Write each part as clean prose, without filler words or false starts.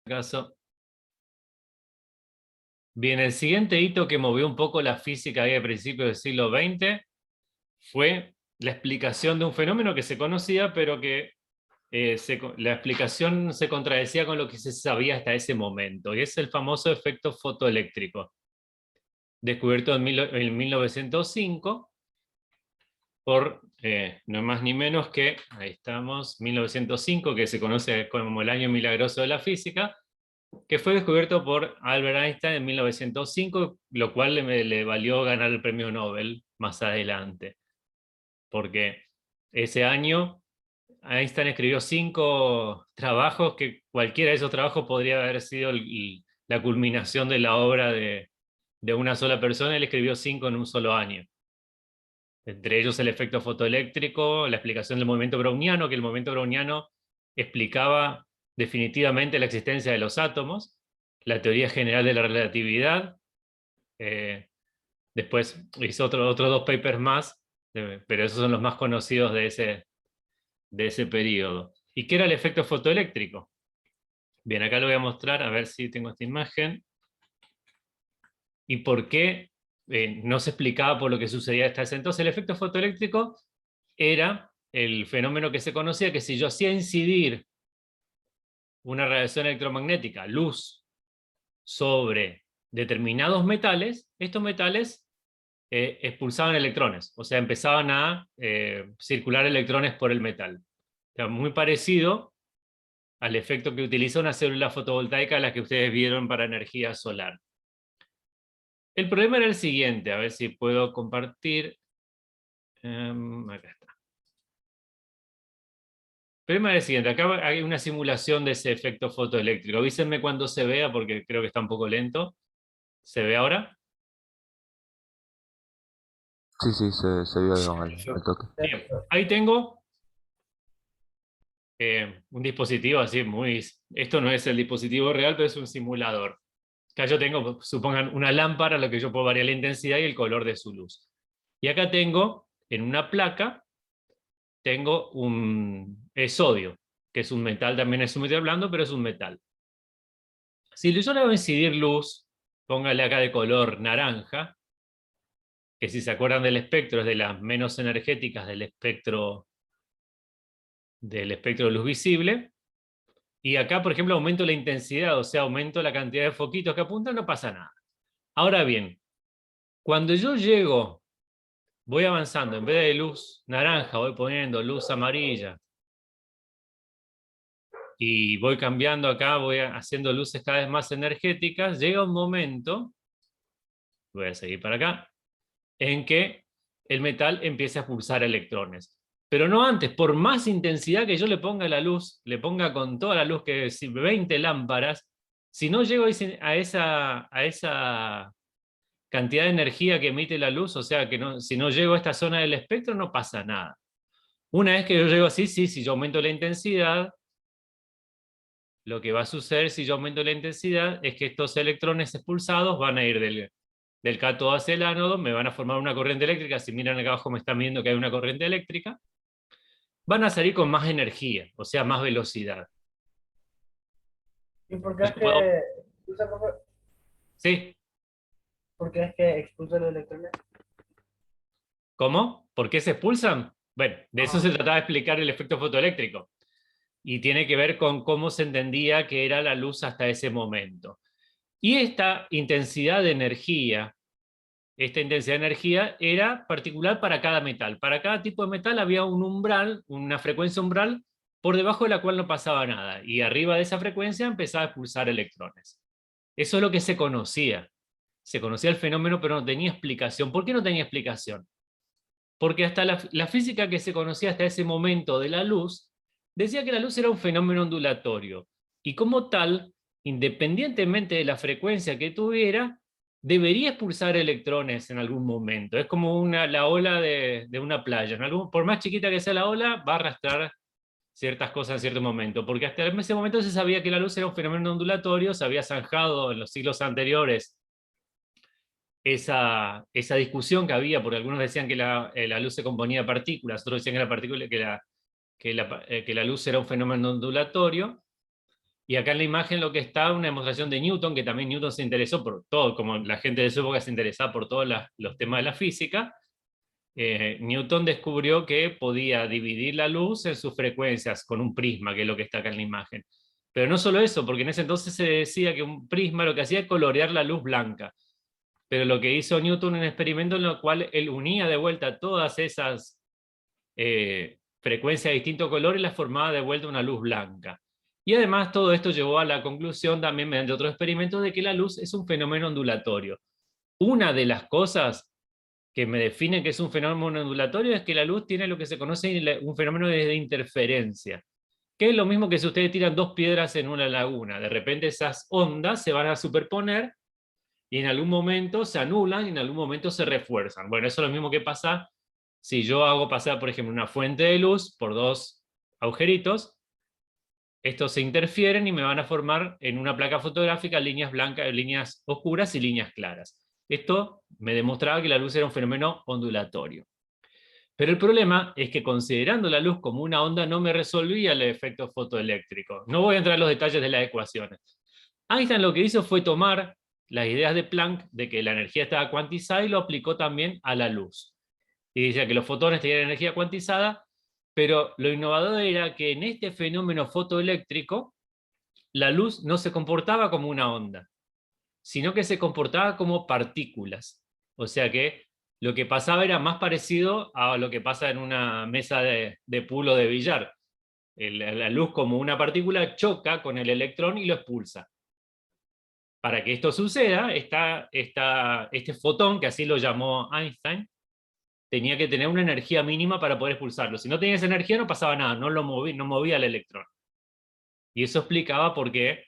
caso. Bien, el siguiente hito que movió un poco la física ahí a principios del siglo XX fue la explicación de un fenómeno que se conocía, pero que la explicación se contradecía con lo que se sabía hasta ese momento, y es el famoso efecto fotoeléctrico, descubierto en 1905 por no más ni menos que, ahí estamos, 1905, que se conoce como el año milagroso de la física, que fue descubierto por Albert Einstein en 1905, lo cual le valió ganar el premio Nobel más adelante, porque ese año Einstein escribió 5 trabajos que cualquiera de esos trabajos podría haber sido la culminación de la obra de una sola persona. Él escribió 5 en un solo año. Entre ellos el efecto fotoeléctrico, la explicación del movimiento browniano, que el movimiento browniano explicaba definitivamente la existencia de los átomos, la teoría general de la relatividad. Después hizo otros 2 papers más, pero esos son los más conocidos de ese periodo. ¿Y qué era el efecto fotoeléctrico? Bien, acá lo voy a mostrar, a ver si tengo esta imagen. ¿Y por qué no se explicaba por lo que sucedía hasta ese entonces? El efecto fotoeléctrico era el fenómeno que se conocía, que si yo hacía incidir una radiación electromagnética, luz, sobre determinados metales, estos metales expulsaban electrones, o sea, empezaban a circular electrones por el metal. O sea, muy parecido al efecto que utiliza una célula fotovoltaica, la que ustedes vieron para energía solar. El problema era el siguiente, a ver si puedo compartir. Acá está. El problema era el siguiente, acá hay una simulación de ese efecto fotoeléctrico. Avísenme cuando se vea, porque creo que está un poco lento. ¿Se ve ahora? Sí, sí, se vio al toque. Bien, ahí tengo un dispositivo así muy... Esto no es el dispositivo real, pero es un simulador. Acá yo tengo, supongan, una lámpara a la que yo puedo variar la intensidad y el color de su luz. Y acá tengo, en una placa, tengo un sodio, que es un metal, también es un metal blando, pero es un metal. Si yo le voy a incidir luz, póngale acá de color naranja, que si se acuerdan del espectro es de las menos energéticas del espectro de luz visible. Y acá, por ejemplo, aumento la intensidad, o sea, aumento la cantidad de foquitos que apuntan, no pasa nada. Ahora bien, cuando yo llego, voy avanzando, en vez de luz naranja, voy poniendo luz amarilla, y voy cambiando acá, voy haciendo luces cada vez más energéticas, llega un momento, voy a seguir para acá, en que el metal empieza a pulsar electrones. Pero no antes, por más intensidad que yo le ponga a la luz, le ponga con toda la luz, que es 20 lámparas, si no llego a esa cantidad de energía que emite la luz, o sea, que si no llego a esta zona del espectro, no pasa nada. Una vez que yo llego así, sí, si yo aumento la intensidad, lo que va a suceder si yo aumento la intensidad es que estos electrones expulsados van a ir del cátodo hacia el ánodo, me van a formar una corriente eléctrica. Si miran acá abajo me están viendo que hay una corriente eléctrica. Van a salir con más energía, o sea, más velocidad. ¿Y por qué es Yo puedo, que, o sea, ¿sí? por qué es que expulsa los electrones? ¿Cómo? ¿Por qué se expulsan? Bueno, de eso se Ajá. trataba de explicar el efecto fotoeléctrico. Y tiene que ver con cómo se entendía que era la luz hasta ese momento. Y esta intensidad de energía era particular para cada metal. Para cada tipo de metal había un umbral, una frecuencia umbral, por debajo de la cual no pasaba nada. Y arriba de esa frecuencia empezaba a expulsar electrones. Eso es lo que se conocía. Se conocía el fenómeno, pero no tenía explicación. ¿Por qué no tenía explicación? Porque hasta la física que se conocía hasta ese momento de la luz, decía que la luz era un fenómeno ondulatorio. Y como tal, independientemente de la frecuencia que tuviera, debería expulsar electrones en algún momento. Es como la ola de una playa. Por más chiquita que sea la ola, va a arrastrar ciertas cosas en cierto momento. Porque hasta ese momento se sabía que la luz era un fenómeno ondulatorio, se había zanjado en los siglos anteriores esa discusión que había, porque algunos decían que la luz se componía de partículas, otros decían que la luz era un fenómeno ondulatorio. Y acá en la imagen lo que está una demostración de Newton, que también Newton se interesó por todo, como la gente de su época se interesaba por todos los temas de la física. Newton descubrió que podía dividir la luz en sus frecuencias con un prisma, que es lo que está acá en la imagen. Pero no solo eso, porque en ese entonces se decía que un prisma lo que hacía es colorear la luz blanca. Pero lo que hizo Newton en un experimento en el cual él unía de vuelta todas esas frecuencias de distinto color y las formaba de vuelta una luz blanca. Y además todo esto llevó a la conclusión también mediante otros experimentos de que la luz es un fenómeno ondulatorio. Una de las cosas que me define que es un fenómeno ondulatorio es que la luz tiene lo que se conoce un fenómeno de interferencia, que es lo mismo que si ustedes tiran dos piedras en una laguna. De repente esas ondas se van a superponer y en algún momento se anulan y en algún momento se refuerzan. Bueno, eso es lo mismo que pasa si yo hago pasar, por ejemplo, una fuente de luz por dos agujeritos. Estos se interfieren y me van a formar en una placa fotográfica líneas blancas, líneas oscuras y líneas claras. Esto me demostraba que la luz era un fenómeno ondulatorio. Pero el problema es que considerando la luz como una onda no me resolvía el efecto fotoeléctrico. No voy a entrar en los detalles de las ecuaciones. Einstein lo que hizo fue tomar las ideas de Planck de que la energía estaba cuantizada y lo aplicó también a la luz. Y decía que los fotones tenían energía cuantizada, pero lo innovador era que en este fenómeno fotoeléctrico la luz no se comportaba como una onda, sino que se comportaba como partículas. O sea que lo que pasaba era más parecido a lo que pasa en una mesa de pool o de billar. La luz como una partícula choca con el electrón y lo expulsa. Para que esto suceda, este fotón, que así lo llamó Einstein, tenía que tener una energía mínima para poder expulsarlo. Si no tenía esa energía no pasaba nada, no movía el electrón. Y eso explicaba por qué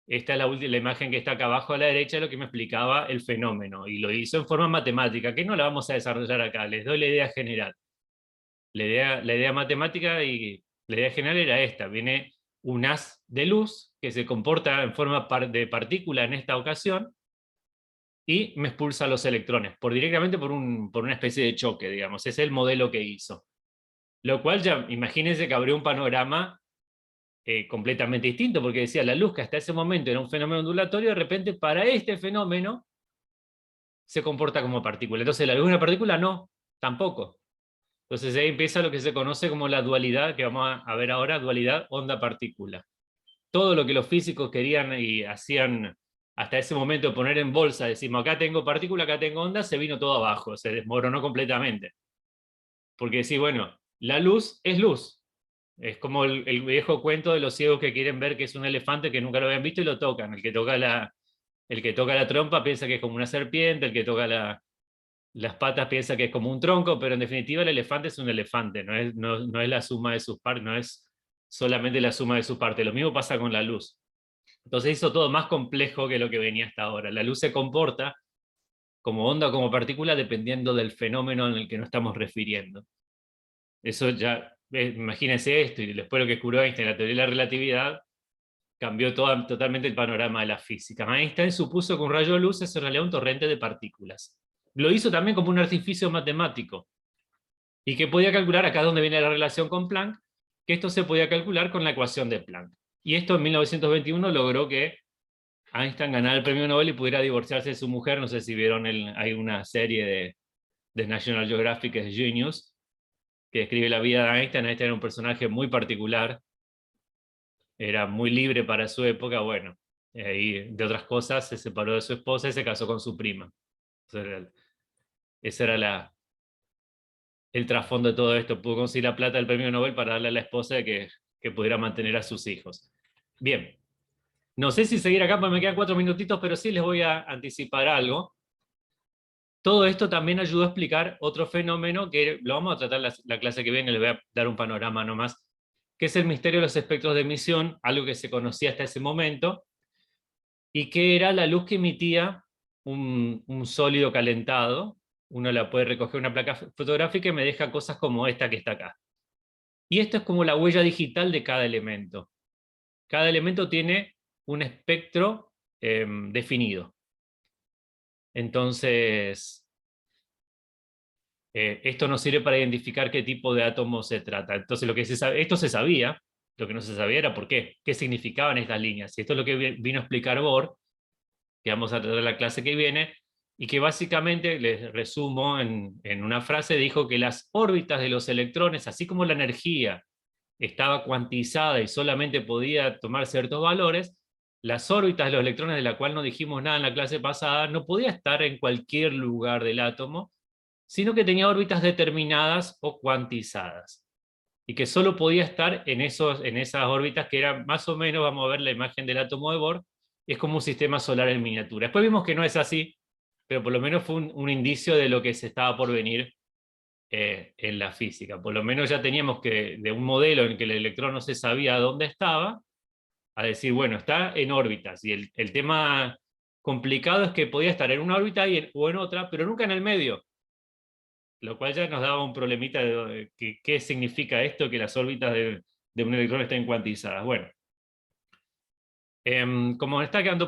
esta es la imagen que está acá abajo a la derecha, lo que me explicaba el fenómeno. Y lo hizo en forma matemática, que no la vamos a desarrollar acá, les doy la idea general. La idea matemática y la idea general era esta: viene un haz de luz que se comporta en forma de partícula en esta ocasión y me expulsa los electrones, directamente por una especie de choque, digamos. Ese es el modelo que hizo. Lo cual ya, imagínense que abrió un panorama completamente distinto, porque decía, la luz que hasta ese momento era un fenómeno ondulatorio, de repente para este fenómeno se comporta como partícula. Entonces la luz es una partícula, no, tampoco. Entonces ahí empieza lo que se conoce como la dualidad, que vamos a ver ahora, dualidad onda-partícula. Todo lo que los físicos querían y hacían hasta ese momento de poner en bolsa, decimos, acá tengo partícula, acá tengo onda, se vino todo abajo, se desmoronó completamente. Porque decís, bueno, la luz es luz. Es como el viejo cuento de los ciegos que quieren ver que es un elefante que nunca lo habían visto y lo tocan. El que toca la trompa piensa que es como una serpiente, el que toca las patas piensa que es como un tronco, pero en definitiva el elefante es un elefante, no es la suma de sus partes, no es solamente la suma de sus partes. Lo mismo pasa con la luz. Entonces hizo todo más complejo que lo que venía hasta ahora. La luz se comporta como onda o como partícula dependiendo del fenómeno en el que nos estamos refiriendo. Eso ya, imagínense esto, y después lo que descubrió Einstein, la teoría de la relatividad, cambió totalmente el panorama de la física. Einstein supuso que un rayo de luz es en realidad un torrente de partículas. Lo hizo también como un artificio matemático, y que podía calcular, acá donde viene la relación con Planck, que esto se podía calcular con la ecuación de Planck. Y esto en 1921 logró que Einstein ganara el premio Nobel y pudiera divorciarse de su mujer. No sé si vieron, hay una serie de National Geographic, que es Genius, que describe la vida de Einstein. Einstein era un personaje muy particular, era muy libre para su época, bueno, y de otras cosas se separó de su esposa y se casó con su prima. Ese era el trasfondo de todo esto. Pudo conseguir la plata del premio Nobel para darle a la esposa de que pudiera mantener a sus hijos. Bien, no sé si seguir acá porque me quedan 4 minutitos, pero sí les voy a anticipar algo. Todo esto también ayudó a explicar otro fenómeno que lo vamos a tratar la clase que viene, les voy a dar un panorama nomás, que es el misterio de los espectros de emisión, algo que se conocía hasta ese momento, y que era la luz que emitía un sólido calentado. Uno la puede recoger en una placa fotográfica y me deja cosas como esta que está acá. Y esto es como la huella digital de cada elemento. Cada elemento tiene un espectro definido. Entonces, esto nos sirve para identificar qué tipo de átomo se trata. Entonces, esto se sabía, Lo que no se sabía era por qué significaban estas líneas. Y esto es lo que vino a explicar Bohr, que vamos a tratar la clase que viene, y que básicamente, les resumo en una frase, dijo que las órbitas de los electrones, así como la energía estaba cuantizada y solamente podía tomar ciertos valores, las órbitas de los electrones, de la cual no dijimos nada en la clase pasada, no podía estar en cualquier lugar del átomo, sino que tenía órbitas determinadas o cuantizadas, y que solo podía estar en esas órbitas que eran más o menos, vamos a ver la imagen del átomo de Bohr, es como un sistema solar en miniatura. Después vimos que no es así, pero por lo menos fue un indicio de lo que se estaba por venir en la física. Por lo menos ya teníamos que, de un modelo en que el electrón no se sabía dónde estaba, a decir, bueno, está en órbitas, y el tema complicado es que podía estar en una órbita o en otra, pero nunca en el medio, lo cual ya nos daba un problemita de qué significa esto, que las órbitas de un electrón estén cuantizadas. Bueno, como está quedando